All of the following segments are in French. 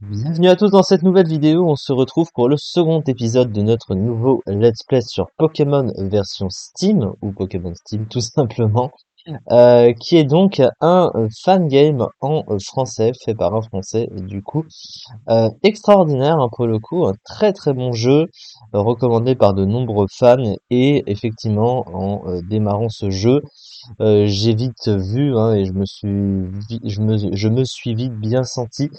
Bienvenue à tous dans cette nouvelle vidéo, on se retrouve pour le second épisode de notre nouveau Let's Play sur Pokémon version Steam, ou Pokémon Steam tout simplement, qui est donc un fan game en français, fait par un français, et du coup, extraordinaire hein, pour le coup, un très très bon jeu, recommandé par de nombreux fans, et effectivement, en démarrant ce jeu, j'ai vite vu, hein, et je me suis vite bien senti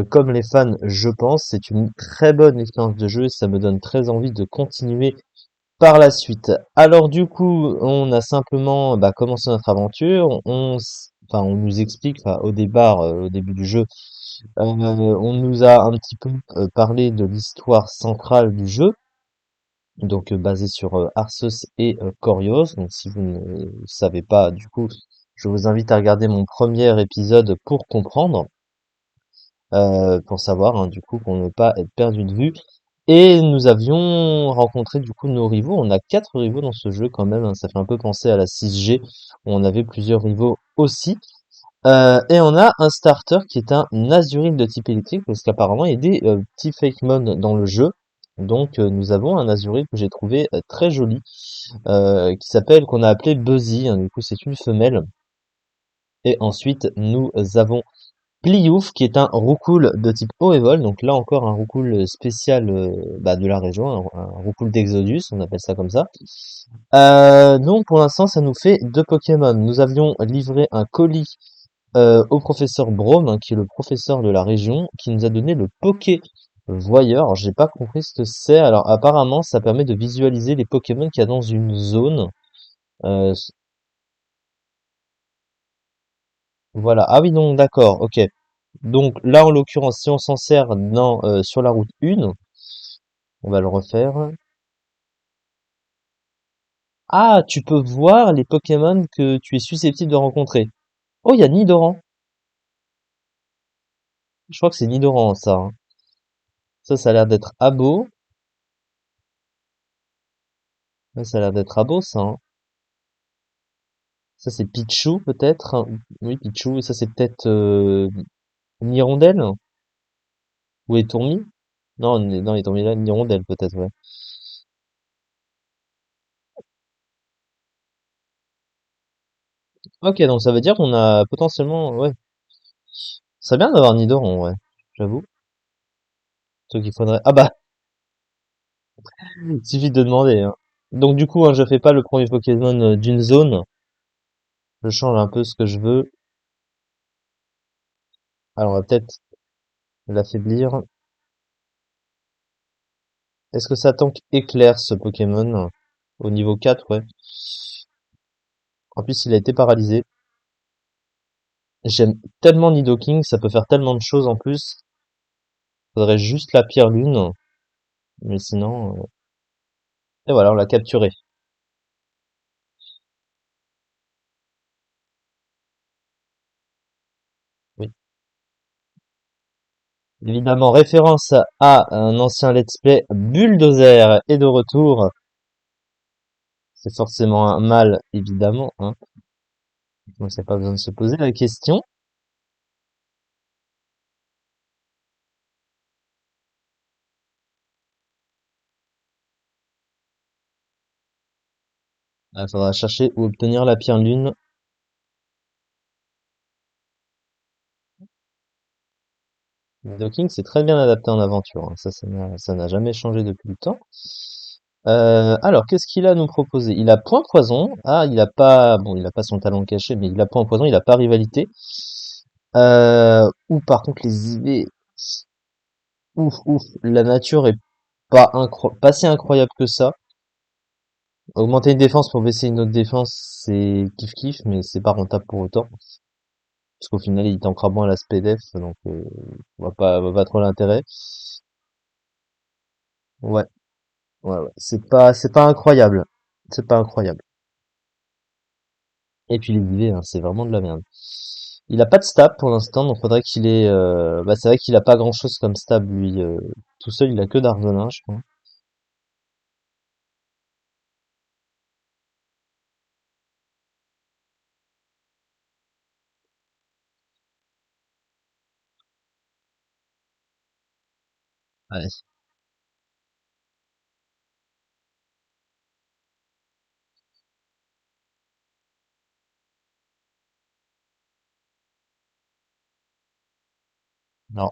comme les fans, je pense, c'est une très bonne expérience de jeu et ça me donne très envie de continuer par la suite. Alors du coup, on a simplement commencé notre aventure. On nous explique, enfin, au départ, au début du jeu, on nous a un petit peu parlé de l'histoire centrale du jeu, donc basée sur Arceus et Corios. Donc si vous ne savez pas, du coup, je vous invite à regarder mon premier épisode pour comprendre. Pour savoir, hein, du coup, pour ne pas être perdu de vue. Et nous avions rencontré du coup nos rivaux. On a 4 rivaux dans ce jeu quand même, hein. Ça fait un peu penser à la 6G où on avait plusieurs rivaux aussi. Et on a un starter qui est un Azuril de type électrique parce qu'apparemment il y a des petits Fakemon dans le jeu. Donc nous avons un Azuril que j'ai trouvé très joli, qu'on a appelé Buzzy, hein. Du coup c'est une femelle. Et ensuite nous avons Pliouf, qui est un roucoule de type Eevol, donc là encore un roucoule spécial de la région, un roucoule d'Exodus, on appelle ça comme ça. Donc pour l'instant, ça nous fait 2 Pokémon. Nous avions livré un colis au professeur Braum, hein, qui est le professeur de la région, qui nous a donné le Poké Voyeur. Alors, j'ai pas compris ce que c'est. Alors apparemment, ça permet de visualiser les Pokémon qu'il y a dans une zone. Euh, voilà. Ah oui, donc d'accord, ok. Donc là, en l'occurrence, si on s'en sert sur la route 1, on va le refaire. Ah, tu peux voir les Pokémon que tu es susceptible de rencontrer. Oh, il y a Nidoran. Je crois que c'est Nidoran, ça, hein. Ça a l'air d'être Abo. Ouais, ça a l'air d'être Abo, ça, hein. Ça, c'est Pichu, peut-être, hein. Oui, Pichu. Et ça, c'est peut-être Nirondelle ou Étourmi. Non, non, Étourmi là, Nirondelle, peut-être, ouais. Ok, donc ça veut dire qu'on a potentiellement, ouais. C'est bien d'avoir Nidoran, ouais. J'avoue. Ce qu'il faudrait. Ah bah, il suffit de demander, hein. Donc du coup, hein, je fais pas le premier Pokémon d'une zone. Je change un peu ce que je veux. Alors, on va peut-être l'affaiblir. Est-ce que ça tank éclair, ce Pokémon? Au niveau 4, ouais. En plus, il a été paralysé. J'aime tellement Nidoking, ça peut faire tellement de choses en plus. Faudrait juste la pierre lune. Mais sinon... Et voilà, on l'a capturé. Oui. Évidemment, référence à un ancien let's play, Bulldozer est de retour. C'est forcément un mal, évidemment, hein. Donc, c'est pas besoin de se poser la question. Il faudra chercher ou obtenir la pierre lune. Nidoking, c'est très bien adapté en aventure, hein. Ça n'a jamais changé depuis le temps. Alors, qu'est-ce qu'il a à nous proposer? Il a point poison. Ah, bon, il a pas son talent caché, mais il a point poison. Il a pas rivalité. Ou par contre, les IV, ouf, ouf, la nature est pas si incroyable que ça. Augmenter une défense pour baisser une autre défense, c'est kiff kiff, mais c'est pas rentable pour autant. Parce qu'au final, il tankera moins l'aspect def, donc on va pas trop l'intérêt. Ouais, ouais, ouais. C'est pas incroyable. C'est pas incroyable. Et puis les IV, hein, c'est vraiment de la merde. Il a pas de stab pour l'instant, donc faudrait qu'il ait. C'est vrai qu'il a pas grand chose comme stab lui. Tout seul, il a que d'Argonin, je crois. Ouais, non.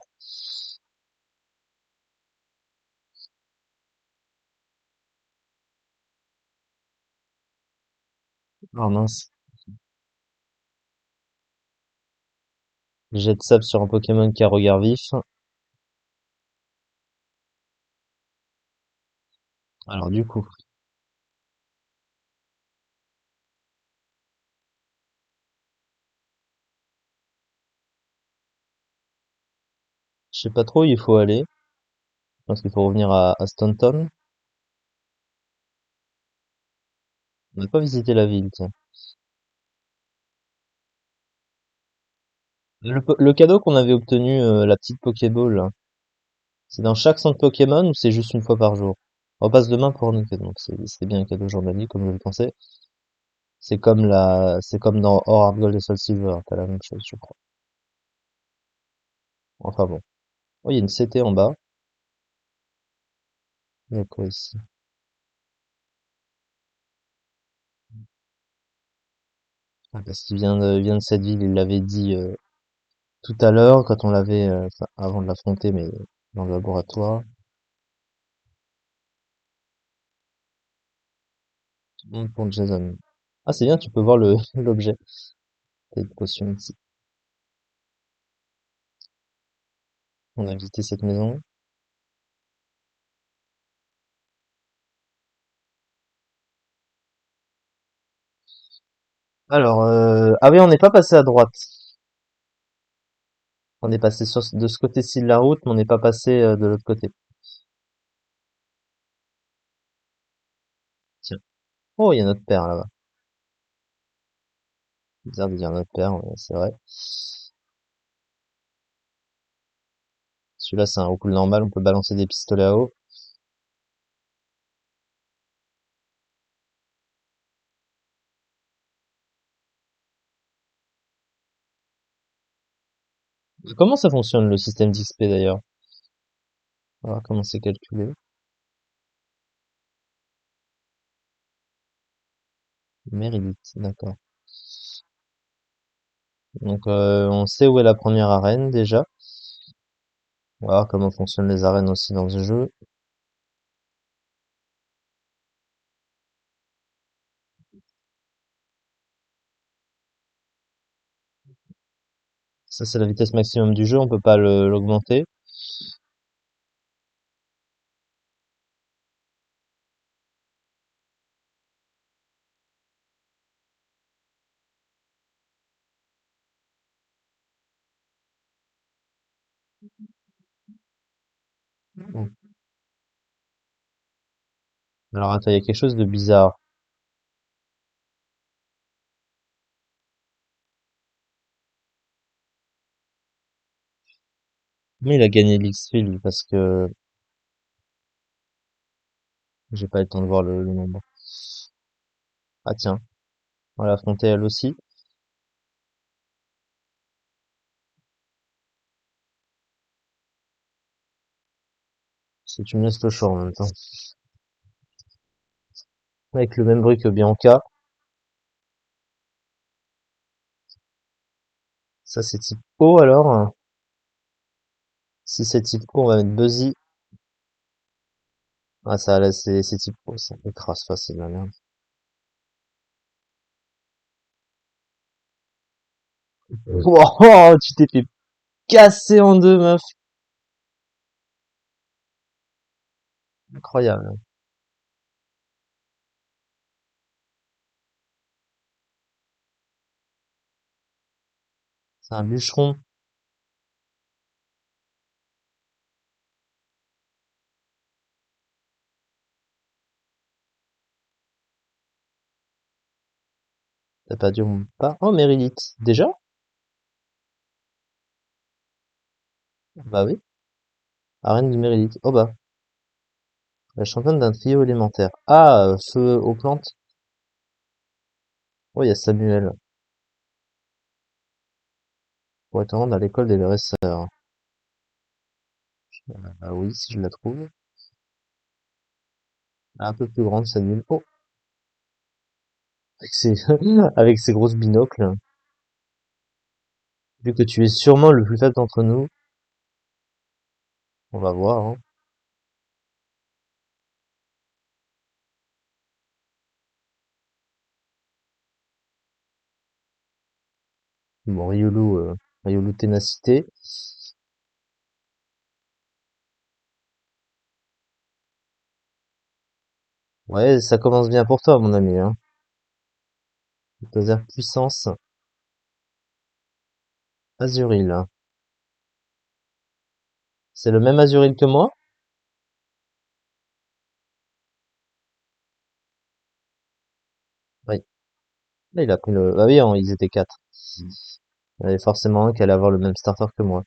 Oh mince. Jet de sable sur un Pokémon qui a regard vif. Alors du coup, je sais pas trop où il faut aller. Je pense qu'il faut revenir à Staunton. On n'a pas visité la ville, tiens. Le cadeau qu'on avait obtenu, la petite Pokéball, là, c'est dans chaque centre Pokémon ou c'est juste une fois par jour? On repasse demain pour nous, donc c'est bien un cadeau journalier, comme je le pensais. C'est comme dans Or, Heart Gold et Soul Silver, t'as la même chose, je crois. Enfin bon. Oh, il y a une CT en bas. Il y a quoi ici? Ah, parce qu'il vient de cette ville, il l'avait dit tout à l'heure, quand on l'avait, enfin, avant de l'affronter, mais dans le laboratoire. Pour Jason. Ah, c'est bien, tu peux voir l'objet. T'as une potion ici. On a visité cette maison. Alors, ah oui, on n'est pas passé à droite. On est passé de ce côté-ci de la route, mais on n'est pas passé de l'autre côté. Tiens. Oh, il y a notre père là-bas. Bizarre de dire notre père, mais c'est vrai. Celui-là, c'est un recul normal, on peut balancer des pistolets à eau. Comment ça fonctionne le système d'XP d'ailleurs? On va voir comment c'est calculé. Mérite, d'accord. Donc on sait où est la première arène déjà. On va voir comment fonctionnent les arènes aussi dans ce jeu. Ça c'est la vitesse maximum du jeu, on peut pas l'augmenter. Bon. Alors attends, il y a quelque chose de bizarre. Mais il a gagné l'X-Field parce que j'ai pas eu le temps de voir le nombre. Ah tiens, on l'a affronté elle aussi. Si tu me laisses le choix en même temps. Avec le même bruit que Bianca. Ça c'est type O alors. Si c'est type O, on va mettre Buzzy. Ah ça là c'est type O, ça écrase facile la merde. Wow, tu t'es fait casser en deux, meuf. Incroyable. C'est un bûcheron. T'as pas dû pas. Oh, Mérite. Déjà? Bah oui. Arène de Mérite. Oh bah. La championne d'un trio élémentaire. Ah, feu aux plantes. Oh, il y a Samuel. Pour être rendre à l'école des dresseurs. Ah oui, si je la trouve. Un peu plus grande, celle Oh, avec ses, avec ses grosses binocles. Vu que tu es sûrement le plus faible d'entre nous, on va voir, hein. Bon, Riolu ténacité. Ouais, ça commence bien pour toi, mon ami, hein. Laser puissance, Azuril. C'est le même Azuril que moi? Oui. Là, il a pris le... Ah oui, hein, ils étaient quatre. Il y en avait forcément un qui allait avoir le même starter que moi.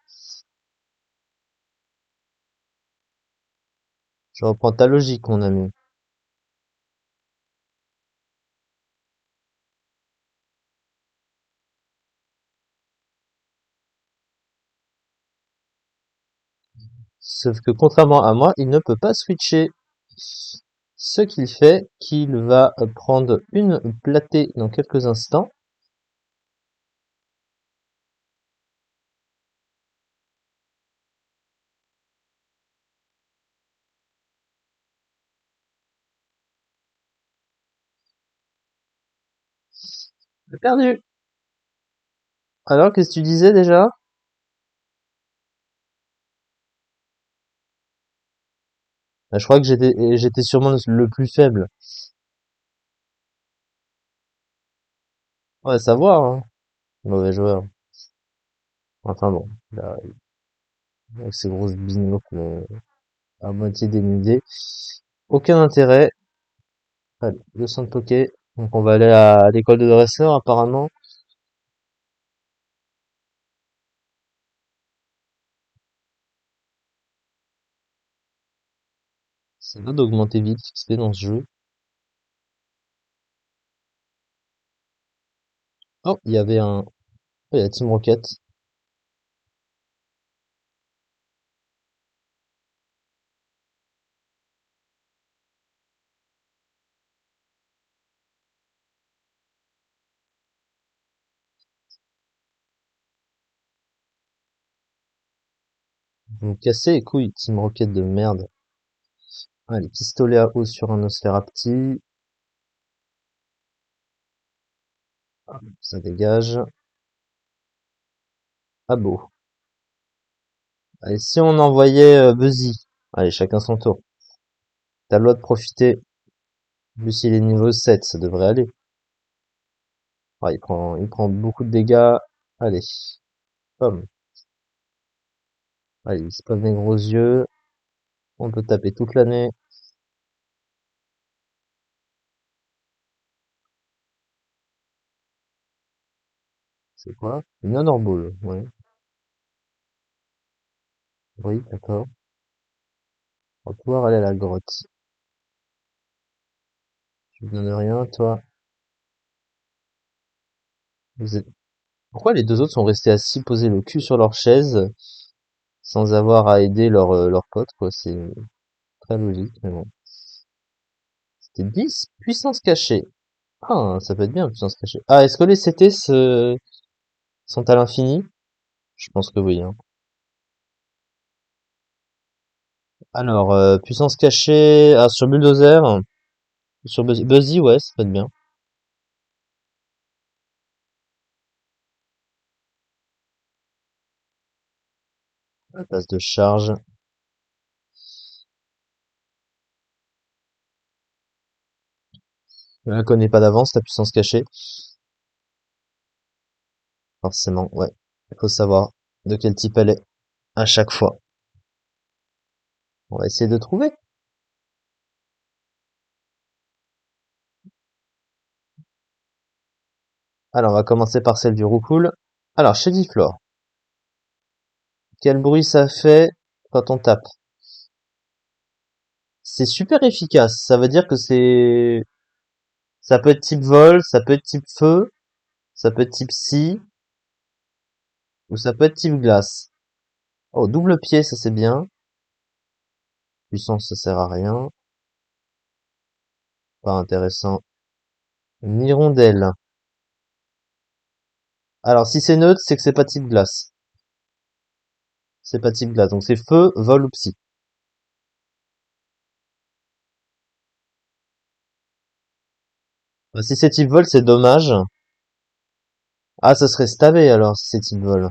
Je reprends ta logique, mon ami. Sauf que contrairement à moi, il ne peut pas switcher. Ce qu'il fait, qu'il va prendre une platée dans quelques instants. J'ai perdu. Alors, qu'est-ce que tu disais déjà? Bah, je crois que j'étais sûrement le plus faible. Ouais, savoir, hein. Mauvais joueur. Enfin bon, là, avec ses grosses binocles à moitié dénudées. Aucun intérêt. Allez, le centre poké. Donc on va aller à l'école de dresseur apparemment. Ça va d'augmenter vite XP dans ce jeu. Oh, il y avait un... Oh, il y a Team Rocket. Ils vont casser les couilles, Team Rocket de merde. Allez, pistolet à eau sur un Nosferapti. Ça dégage. Ah beau. Allez, si on envoyait Buzzy. Allez, chacun son tour. T'as le droit de profiter. Lui, s'il est niveau 7, ça devrait aller. Ah, il prend beaucoup de dégâts. Allez, pomme. Allez, il se passe des gros yeux. On peut taper toute l'année. C'est quoi? Une Honor Ball, ouais. Oui, d'accord. On va pouvoir aller à la grotte. Tu me donnes rien, toi. Vous êtes- Pourquoi les deux autres sont restés assis, posés le cul sur leur chaise, sans avoir à aider leur pote, quoi? C'est très logique, mais bon. C'était 10, puissance cachée. Ah, ça peut être bien, puissance cachée. Ah, est-ce que les CT sont à l'infini? Je pense que oui, hein. Alors, puissance cachée, ah, sur Bulldozer, sur Buzzy, ouais, ça peut être bien. La passe de charge. Je la connais pas d'avance, la puissance cachée. Forcément, ouais. Il faut savoir de quel type elle est à chaque fois. On va essayer de trouver. Alors, on va commencer par celle du Roucoule. Alors, Shadiflore. Quel bruit ça fait quand on tape? C'est super efficace. Ça veut dire que ça peut être type vol, ça peut être type feu, ça peut être type scie, ou ça peut être type glace. Oh, double pied, ça c'est bien. Puissance, ça sert à rien. Pas intéressant. Une hirondelle. Alors, si c'est neutre, c'est que c'est pas type glace. C'est pas type glace. Donc c'est feu, vol ou psy. Bah, si c'est type vol, c'est dommage. Ah, ça serait stabé alors, si c'est type vol.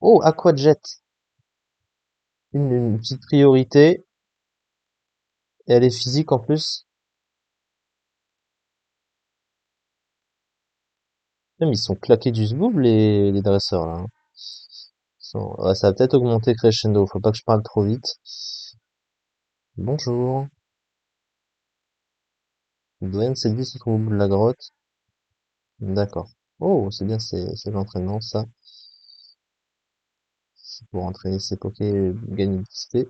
Oh, Aquajet. Une petite priorité. Et elle est physique en plus. Même ils sont claqués du zboob, les dresseurs, là, hein. Ouais, ça va peut-être augmenter crescendo. Faut pas que je parle trop vite. Bonjour. Dwayne Selby se trouve au bout de la grotte. D'accord. Oh, c'est bien, c'est l'entraînement, ça. C'est pour entraîner ses pokés et gagner du XP.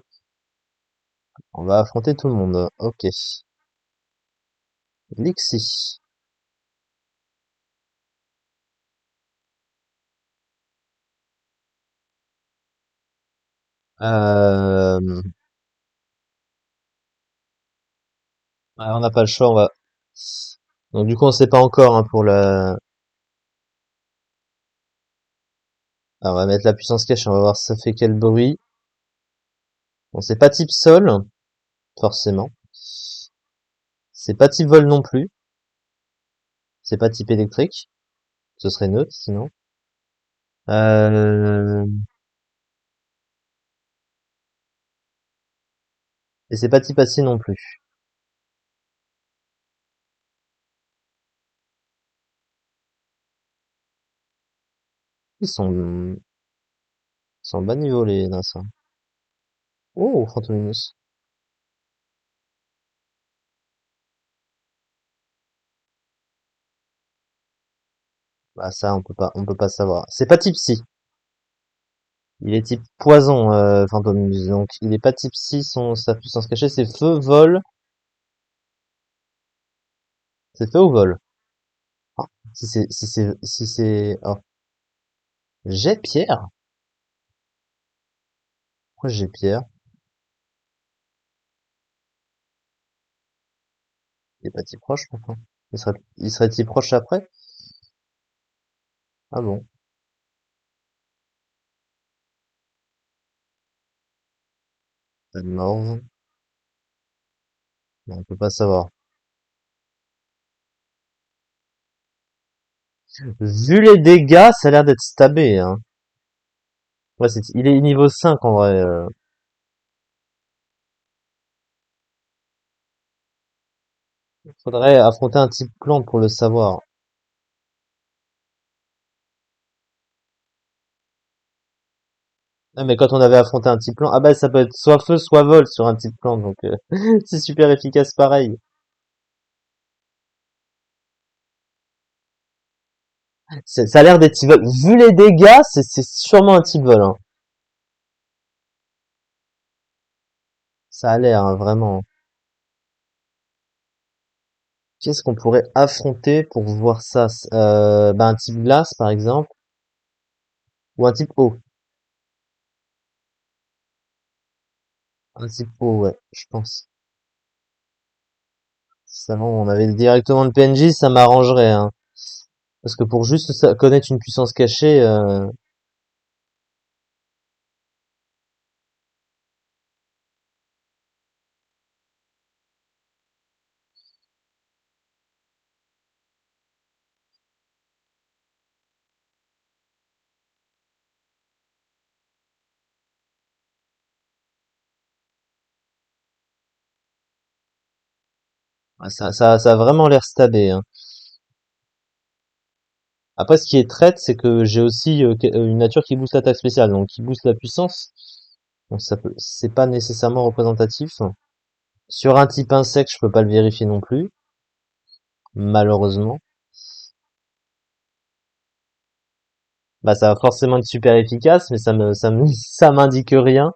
On va affronter tout le monde. Ok. Lixie. Euh... on n'a pas le choix, on va... Donc du coup, on sait pas encore hein, pour la... Alors, on va mettre la puissance cache, on va voir ça fait quel bruit. Bon, c'est pas type sol, forcément. C'est pas type vol non plus. C'est pas type électrique. Ce serait neutre, sinon. Euh... Et c'est pas type acier non plus. Ils sont bas niveau, les nains. Oh, Phantominus. Bah, ça, on peut pas savoir. C'est pas type psy. Il est type poison, Phantominus. Donc, il est pas type psy, sa puissance cachée, c'est feu, vol. C'est feu ou vol? Ah, oh. Jet pierre? Pourquoi j'ai pierre? Il est pas type proche, pourquoi? Il serait type proche après? Ah bon? Pas de morve. Bon, on peut pas savoir. Vu les dégâts, ça a l'air d'être stabé, hein. Ouais, il est niveau 5 en vrai. Faudrait affronter un type plante pour le savoir. Ah, mais quand on avait affronté un type plante, ah bah ça peut être soit feu, soit vol sur un type plante, donc c'est super efficace pareil. Ça a l'air d'être type vol. Vu les dégâts, c'est sûrement un type vol, hein. Ça a l'air, hein, vraiment. Qu'est-ce qu'on pourrait affronter pour voir ça? Bah, un type glace, par exemple, ou un type eau. Un type eau, ouais, je pense. Si seulement on avait directement le PNJ, ça m'arrangerait, hein. Parce que pour juste connaître une puissance cachée, ça a vraiment l'air stabé, hein. Après, ce qui est traite, c'est que j'ai aussi une nature qui booste l'attaque spéciale, donc qui booste la puissance. Donc c'est pas nécessairement représentatif. Sur un type insecte, je peux pas le vérifier non plus, malheureusement. Bah, ça va forcément être super efficace, mais ça m'indique rien.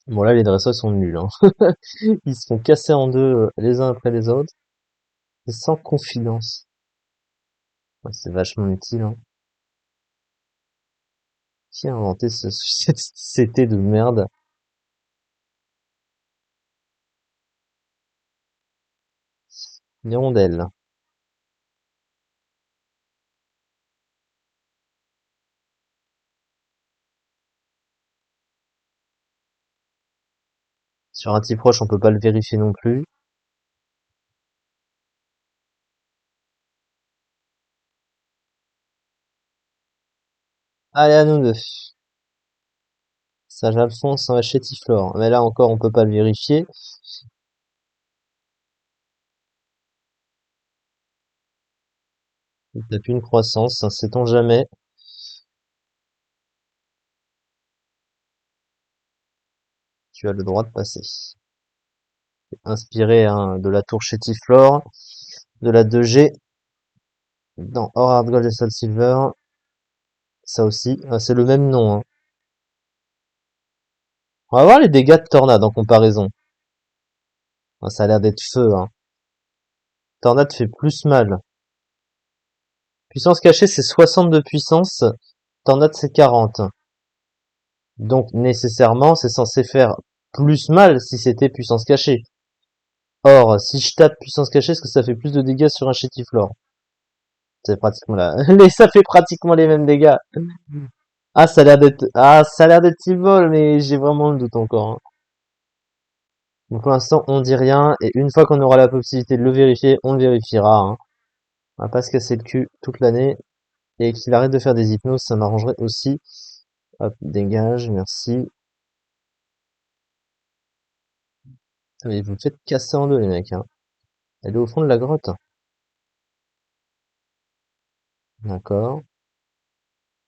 Bon, là, les dresseurs sont nuls, hein. Ils se font casser en deux les uns après les autres. C'est sans confidence. Ouais, c'est vachement utile, hein. Qui a inventé cette société de merde? L'hirondelle. Sur un type proche, on peut pas le vérifier non plus. Allez, à nous deux. Sage Alphonse, un chétiflore. Mais là encore, on peut pas le vérifier. T'as plus une croissance, hein, sait-on jamais. Tu as le droit de passer. Inspiré hein, de la tour chétiflore, de la 2G, dans Or, Hard Gold et Soul Silver. Ça aussi, ah, c'est le même nom, hein. On va voir les dégâts de tornade en comparaison. Ah, ça a l'air d'être feu, hein. Tornade fait plus mal. Puissance cachée, c'est 60 de puissance. Tornade, c'est 40. Donc, nécessairement, c'est censé faire plus mal si c'était puissance cachée. Or, si je tape puissance cachée, est-ce que ça fait plus de dégâts sur un chétiflore? C'est pratiquement là. Ça fait pratiquement les mêmes dégâts. Ça a l'air d'être T-Ball, mais j'ai vraiment le doute encore, hein. Donc, pour l'instant, on dit rien, et une fois qu'on aura la possibilité de le vérifier, on le vérifiera, hein. On va pas se casser le cul toute l'année. Et qu'il arrête de faire des hypnoses, ça m'arrangerait aussi. Hop, dégage, merci. Ah, mais vous me faites casser en deux, les mecs, hein. Elle est au fond de la grotte. D'accord.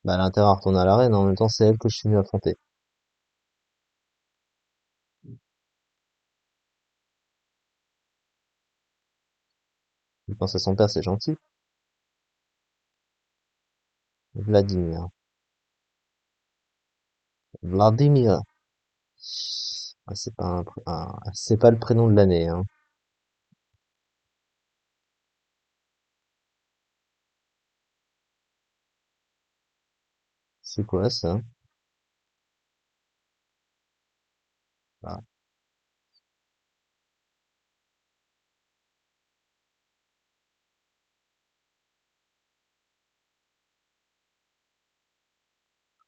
Bah, elle a intérêt à retourner à l'arène, en même temps, c'est elle que je suis venu affronter. Il pense à son père, c'est gentil. Vladimir. Vladimir. Ah, c'est pas c'est pas le prénom de l'année, hein. C'est quoi, ça? Ah.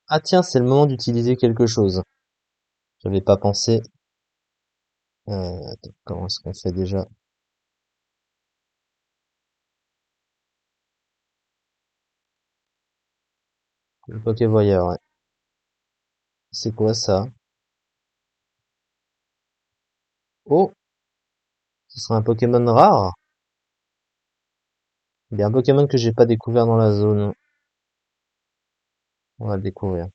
Ah, tiens, c'est le moment d'utiliser quelque chose. J'avais pas pensé. Attends, comment est-ce qu'on fait déjà? Le Pokévoyeur, ouais. C'est quoi, ça? Oh! Ce serait un Pokémon rare? Il y a un Pokémon que j'ai pas découvert dans la zone. On va le découvrir.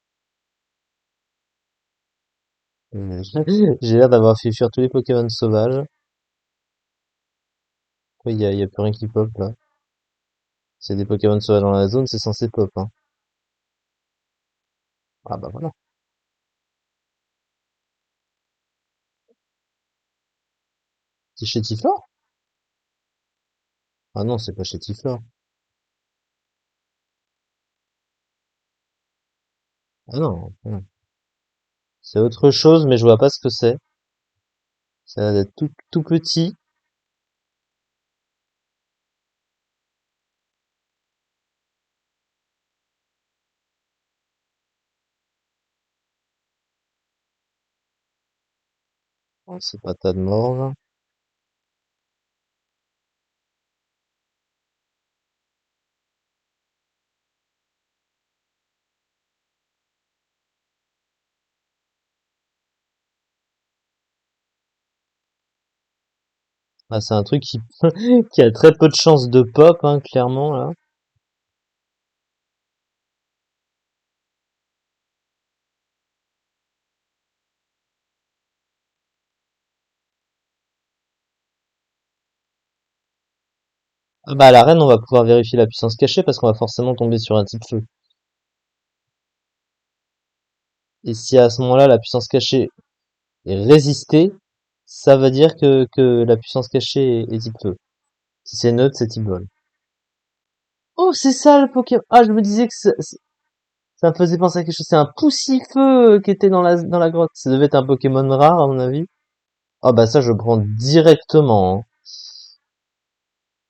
J'ai l'air d'avoir fait fuir tous les Pokémon sauvages. Oui, y a plus rien qui pop là. C'est des Pokémon sauvages dans la zone, c'est censé pop, hein. Ah bah voilà. C'est chez Tiflor? Ah non, c'est pas chez Tiflor. Ah non, non. C'est autre chose, mais je vois pas ce que c'est. Ça a l'air d'être tout petit. Oh, c'est pas tas de morve. Ah, c'est un truc qui, qui a très peu de chances de pop, hein, clairement, là. Ah bah à l'arène, on va pouvoir vérifier la puissance cachée parce qu'on va forcément tomber sur un type feu. Et si à ce moment-là, la puissance cachée est résistée, ça veut dire que la puissance cachée est type feu. Si c'est neutre, c'est type vol. Oh, c'est ça le Pokémon. Ah, je me disais que ça me faisait penser à quelque chose. C'est un Poussifeu qui était dans la grotte. Ça devait être un Pokémon rare, à mon avis. Ah, bah ça, je prends directement, hein.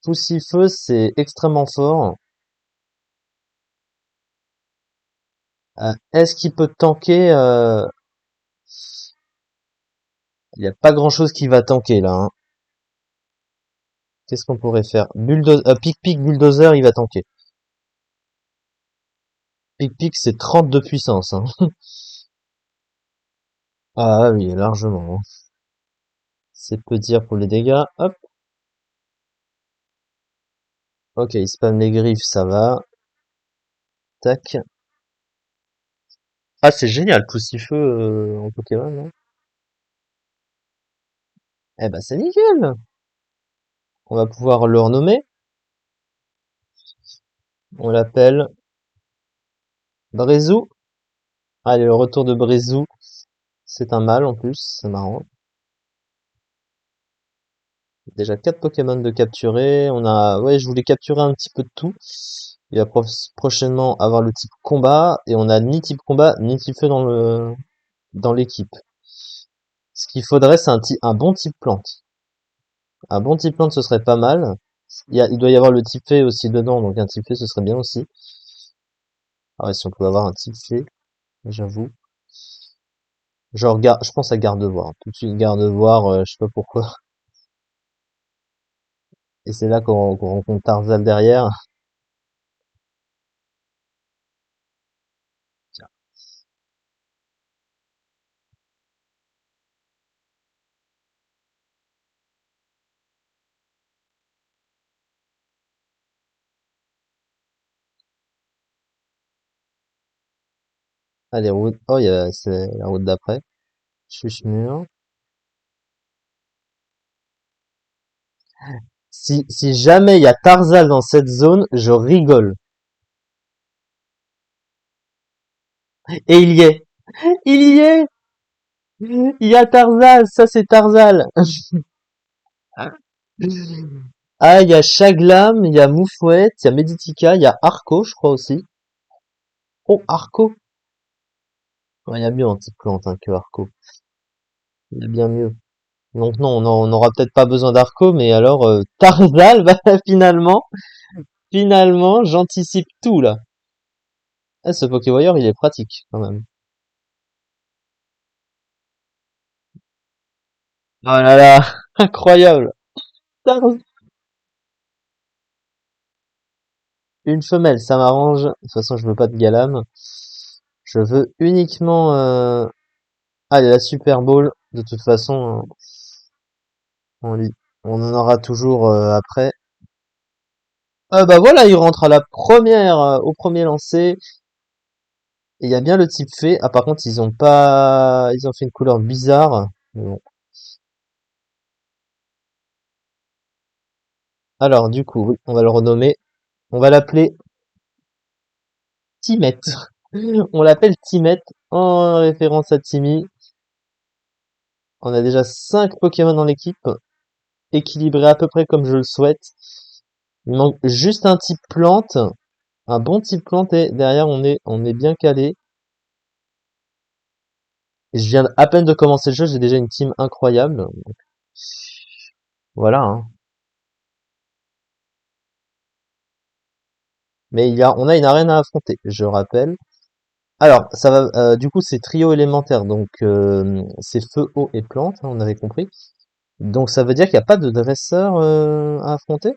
Poussifeu, c'est extrêmement fort. Est-ce qu'il peut tanker il n'y a pas grand-chose qui va tanker, là, hein. Qu'est-ce qu'on pourrait faire? Pic-Pic Bulldozer, il va tanker. Pic-Pic, c'est 30 de puissance, hein. Ah oui, largement, hein. C'est peu dire pour les dégâts. Hop. Ok, il spam les griffes, ça va. Tac. Ah, c'est génial, Poussifeu en Pokémon, non? Eh ben, c'est nickel! On va pouvoir le renommer. On l'appelle Brézou. Allez, le retour de Brézou. C'est un mâle en plus, c'est marrant. Déjà 4 Pokémon de capturer. On a, ouais, je voulais capturer un petit peu de tout. Il va prochainement avoir le type combat et on a ni type combat ni type feu dans l'équipe. Ce qu'il faudrait, c'est un bon type plante. Un bon type plante, ce serait pas mal. Il doit y avoir le type fée aussi dedans, donc un type fée, ce serait bien aussi. Ah ouais, si on pouvait avoir un type fée, j'avoue. Genre, je pense à Gardevoir. Tout de suite, Gardevoir, je sais pas pourquoi. Et c'est là qu'on rencontre Tarzal derrière. Tiens. Allez, route. Oh, c'est la route d'après. Chuchemur. Si jamais il y a Tarzal dans cette zone, je rigole. Et il y est. Il y est! Il y a Tarzal, ça c'est Tarzal. Ah, il y a Chaglam, il y a Moufouette, il y a Meditica, il y a Arco, je crois aussi. Oh, Arco. Ouais, il y a mieux en type plante hein, que Arco. Il y a bien mieux. Donc non, on n'aura peut-être pas besoin d'Arco, mais alors Tarzal, bah, finalement, j'anticipe tout là. Ah, ce Pokévoyeur, il est pratique quand même. Oh là là, incroyable. Une femelle, ça m'arrange. De toute façon, je veux pas de Galam. Je veux uniquement... Allez, la Super Bowl. De toute façon, on en aura toujours après. Bah voilà, il rentre à la première, au premier lancer. Et il y a bien le type fée. Ah, par contre, ils ont pas... Ils ont fait une couleur bizarre. Mais bon. Alors, du coup, oui, on va le renommer. On va l'appeler Timet. On l'appelle Timet en référence à Timmy. On a déjà 5 Pokémon dans l'équipe, équilibré à peu près comme je le souhaite. Il manque juste un type plante, un bon type plante et derrière on est bien calé. Et je viens à peine de commencer le jeu, j'ai déjà une team incroyable. Voilà, hein. Mais on a une arène à affronter, je rappelle. Alors, ça va, du coup c'est trio élémentaire, donc c'est feu, eau et plante, hein, on avait compris. Donc ça veut dire qu'il n'y a pas de dresseur à affronter?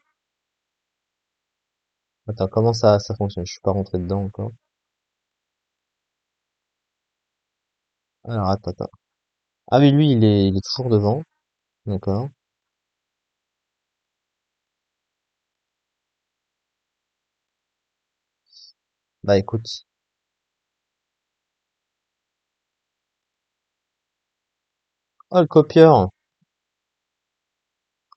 Attends, comment ça fonctionne? Je suis pas rentré dedans encore. Alors, attends. Ah oui, lui, il est toujours devant. D'accord. Bah écoute. Oh, le copieur.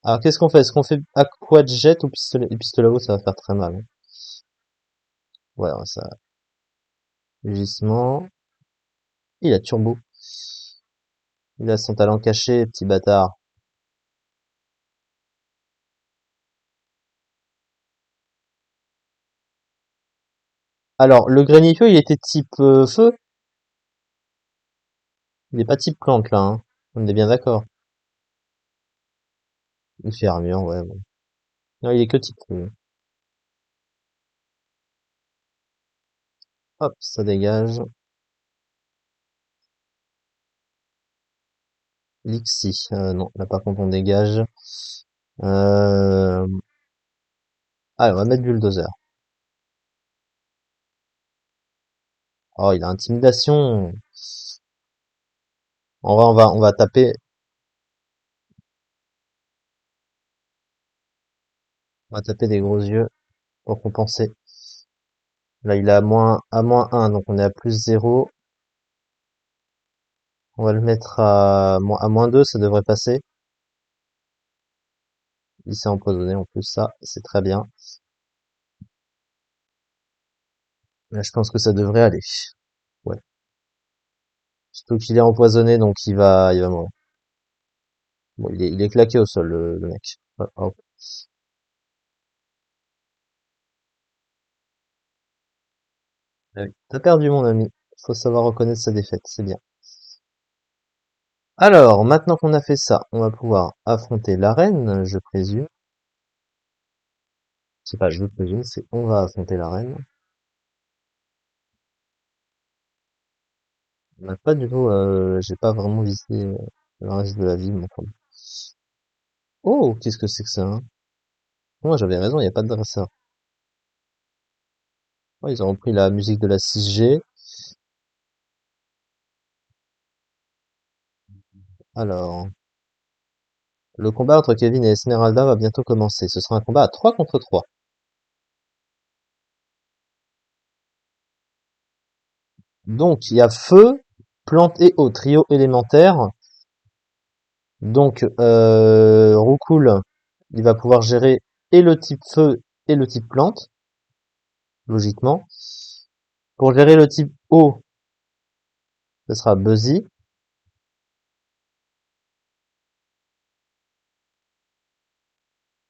Alors, qu'est-ce qu'on fait? Est-ce qu'on fait Aqua Jet ou pistolet? Et pistolet à eau, ça va faire très mal, hein. Ouais, ça. Gisement. Il a turbo. Il a son talent caché, petit bâtard. Alors, le grenier il était type feu. Il est pas type plante, là, hein. On est bien d'accord. Il fait armure, ouais, bon. Non, il est que type feu. Hop, ça dégage. Lixi. Non, là, par contre, on dégage. Euh... Ah, on va mettre bulldozer. Oh, il a intimidation. On va taper, on va taper des gros yeux pour compenser. Là, il est à moins 1, donc on est à plus 0. On va le mettre à moins 2, ça devrait passer. Il s'est empoisonné en plus, ça, c'est très bien. Là, je pense que ça devrait aller. Ouais. Surtout qu'il est empoisonné, donc il va mourir. Bon, il est claqué au sol, le mec. Hop, hop. Ah oui. T'as perdu, mon ami. Faut savoir reconnaître sa défaite, c'est bien. Alors, maintenant qu'on a fait ça, on va pouvoir affronter l'arène, je présume. C'est pas je présume, c'est on va affronter l'arène. On n'a pas du tout, j'ai pas vraiment visité le reste de la ville, mon frère. Oh, qu'est-ce que c'est que ça, hein? Moi, j'avais raison, il n'y a pas de dresseur. Oh, ils ont repris la musique de la 6G. Alors, le combat entre Kevin et Esmeralda va bientôt commencer. Ce sera un combat à 3 contre 3. Donc, il y a feu, plante et eau, trio élémentaire. Donc, Roucool, il va pouvoir gérer et le type feu et le type plante, logiquement. Pour gérer le type eau, ce sera Buzzy.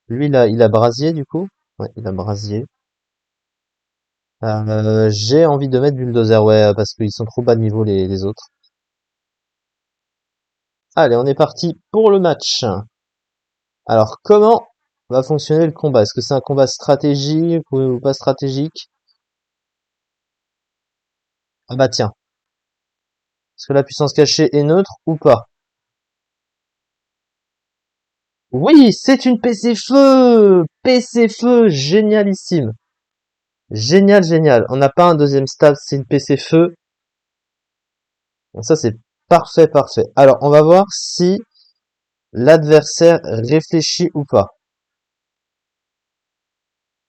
Lui, il a Brasier, du coup. Ouais, il a Brasier. J'ai envie de mettre Bulldozer, ouais, parce qu'ils sont trop bas de niveau, les autres. Allez, on est parti pour le match. Alors, comment va fonctionner le combat? Est-ce que c'est un combat stratégique ou pas stratégique? Ah bah tiens. Est-ce que la puissance cachée est neutre ou pas? Oui, c'est une PC feu! PC feu, génialissime. Génial, génial. On n'a pas un deuxième stade, c'est une PC feu. Donc ça, c'est parfait, parfait. Alors, on va voir si l'adversaire réfléchit ou pas.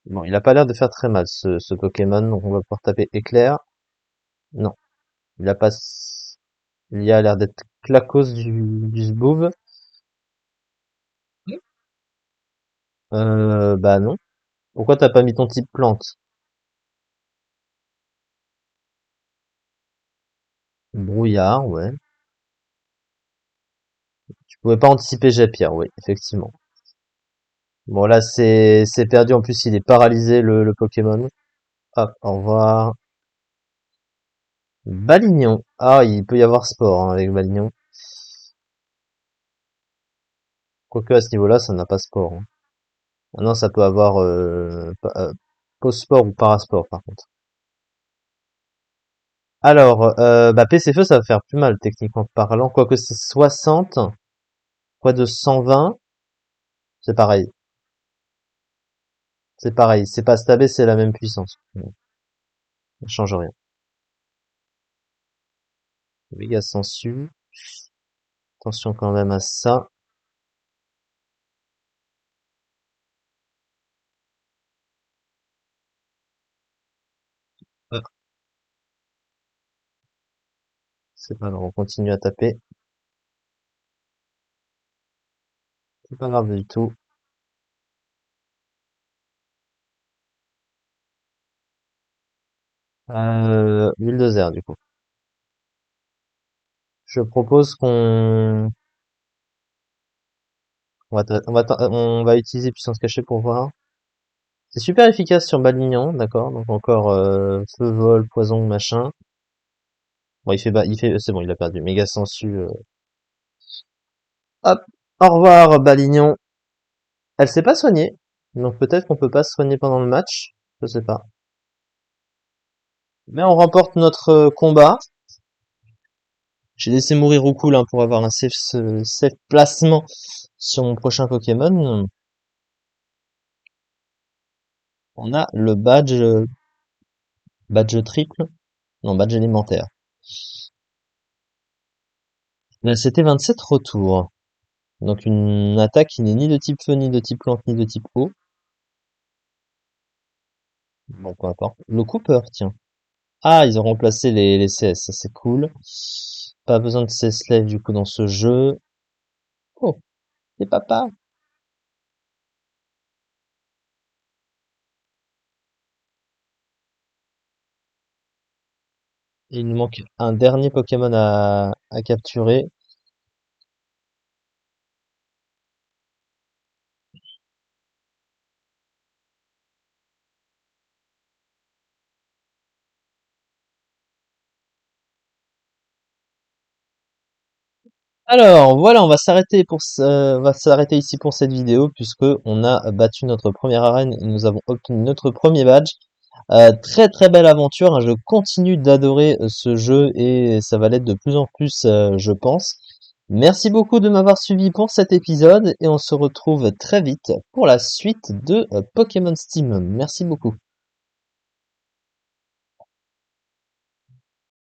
Bon, il a pas l'air de faire très mal, ce Pokémon, donc on va pouvoir taper éclair. Non, il a pas... Il a l'air d'être clacos du zboob. Bah non. Pourquoi t'as pas mis ton type plante? Brouillard, ouais. Tu pouvais pas anticiper Jet-Pierre, oui, effectivement. Bon, là, c'est perdu. En plus, il est paralysé, le Pokémon. Hop, au revoir. Balignon. Ah, il peut y avoir sport hein, avec Balignon. Quoique, à ce niveau-là, ça n'a pas sport, hein. Maintenant, ça peut avoir post-sport ou parasport, par contre. Alors, bah, PC-Feu, ça va faire plus mal, techniquement parlant. Quoique c'est 60. Quoi de 120? C'est pareil. C'est pareil. C'est pas stabé, c'est la même puissance. Bon, ça change rien. Méga sensu. Attention quand même à ça. Ah, c'est pas grave, on continue à taper. C'est pas grave du tout. Bulldozer, du coup. Je propose on va utiliser puissance cachée pour voir. C'est super efficace sur Balignan, d'accord. Donc encore feu, vol, poison, machin. Bon, c'est bon, il a perdu. Méga sensu. Hop, au revoir Balignon. Elle s'est pas soignée, donc peut-être qu'on peut pas se soigner pendant le match. Je sais pas. Mais on remporte notre combat. J'ai laissé mourir Roukoul là pour avoir un safe placement sur mon prochain Pokémon. On a le badge triple, non badge élémentaire. Là, c'était 27 retours. Donc une attaque qui n'est ni de type feu, ni de type plante, ni de type eau. Bon, peu importe. Le Cooper, tiens. Ah, ils ont remplacé les CS, ça c'est cool. Pas besoin de CS Slave du coup dans ce jeu. Oh, c'est papa. Et il nous manque un dernier Pokémon à capturer. Alors voilà, on va s'arrêter ici pour cette vidéo puisque on a battu notre première arène et nous avons obtenu notre premier badge. Très très belle aventure, hein. Je continue d'adorer ce jeu et ça va l'être de plus en plus, je pense. Merci beaucoup de m'avoir suivi pour cet épisode et on se retrouve très vite pour la suite de Pokémon Steam. Merci beaucoup.